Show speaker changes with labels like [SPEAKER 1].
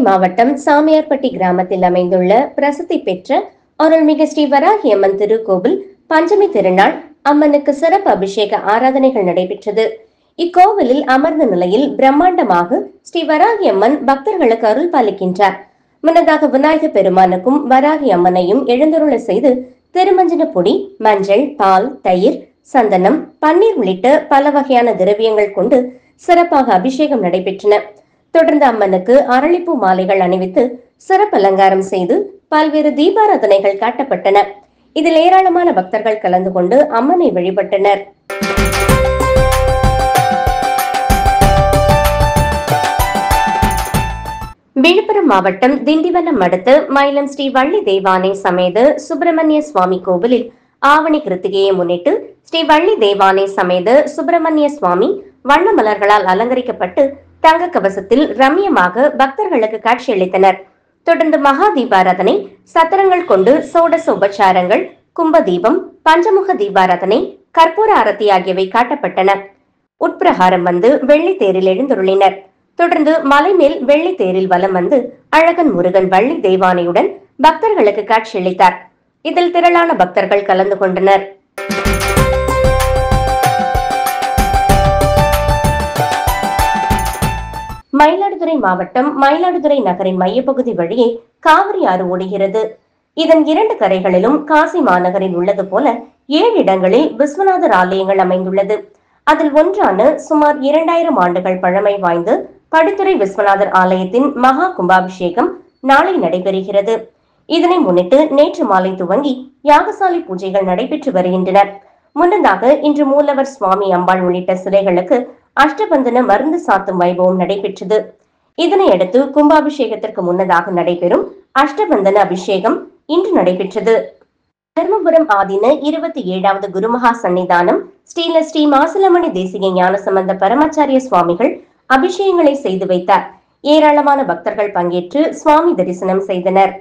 [SPEAKER 1] மாவட்டம் சாமியார்பட்டி கிராமத்தில் அமைந்துள்ள பிரசித்தி பெற்ற அருள்மிகு ஸ்ரீ வராகி அம்மன் திருக்கோவில் பஞ்சமி திருநாள் அம்மனுக்கு சிறப்பு அபிஷேக ஆராதனைகள் நடைபெற்றது. இக்கோவிலில் அமர்ந்த நிலையில் பிரம்மாண்டமாக ஸ்ரீ வராகி அம்மன் பக்தர்களுக்கு அருள் பாலிக்கின்றார். முன்னதாக விநாயக பெருமானுக்கும் வராகி அம்மனையும் எழுந்தருள செய்து திருமஞ்சன பொடி, மஞ்சள், பால், தயிர், சந்தனம், பன்னீர் உள்ளிட்ட பல வகையான திரவியங்கள் கொண்டு சிறப்பாக அபிஷேகம் நடைபெற்றன. தொடர்ந்து அம்மனுக்கு அரளிப்பூ மாலைகள் அணிவித்து சிறப்பு அலங்காரம் செய்து பல்வேறு தீபாராதனைகள் காட்டப்பட்டன. இதில் ஏராளமான பக்தர்கள் கலந்து கொண்டு அம்மனை வழிபட்டனர். விழுப்புரம் மாவட்டம் திண்டிவனம் அடுத்த மயிலம் ஸ்ரீ வள்ளி தேவானை சமேத சுப்பிரமணிய சுவாமி கோவிலில் ஆவணி கிருத்திகையை முன்னிட்டு ஸ்ரீ வள்ளி தேவானை சமேத சுப்பிரமணிய சுவாமி வண்ண மலர்களால் அலங்கரிக்கப்பட்டு தங்க கவசத்தில் ரம்யமாக பக்தர்களுக்கு காட்சியளித்தனர். தொடர்ந்து மகா தீபாராதனை, சத்திரங்கள் கொண்டு சோடச உபச்சாரங்கள், கும்ப தீபம், பஞ்சமுக தீபாராதனை, கற்பூர ஆரத்தி ஆகியவை காட்டப்பட்டன. உட்பிரகாரம் வந்து வெள்ளி தேரில் எழுந்தருளினர். தொடர்ந்து மலைமேல் வெள்ளி தேரில் வலம் வந்து அழகன் முருகன் வள்ளி தெய்வானையுடன் பக்தர்களுக்கு காட்சியளித்தார். இதில் திரளான பக்தர்கள் கலந்து கொண்டனர். மயிலாடுதுறை மாவட்டம் மயிலாடுதுறை நகரின் மையப்பகுதி வழியே காவிரி ஆறு ஓடுகிறது. இதன் 2 கரைகளிலும் காசி மாநகரில் உள்ளது போல 7 இடங்களில் விஸ்வநாதர் ஆலயங்கள் அமைந்துள்ளது. அதில் ஒன்றான சுமார் 2000 ஆண்டுகள் பழமை வாய்ந்த படித்துறை விஸ்வநாதர் ஆலயத்தின் மகா கும்பாபிஷேகம் நாளை நடைபெறுகிறது. இதனை முன்னிட்டு நேற்று மாலை துவங்கி யாகசாலை பூஜைகள் நடைபெற்று வருகின்றன. முன்னதாக இன்று மூலவர் சுவாமி அம்பாள் உள்ளிட்ட சிலைகளுக்கு அஷ்டபந்தன மருந்து சாத்தும் வைபவம் நடைபெற்றது. இதனையடுத்து கும்பாபிஷேகத்திற்கு முன்னதாக நடைபெறும் அஷ்டபந்தன அபிஷேகம் இன்று நடைபெற்றது. தர்மபுரம் ஆதீன 27வது குருமகா சன்னிதானம் ஸ்ரீ மாசிலமணி தேசிக ஞானசம்பந்த பரமாச்சாரிய சுவாமிகள் அபிஷேகங்களை செய்து வைத்தார். ஏராளமான பக்தர்கள் பங்கேற்று சுவாமி தரிசனம் செய்தனர்.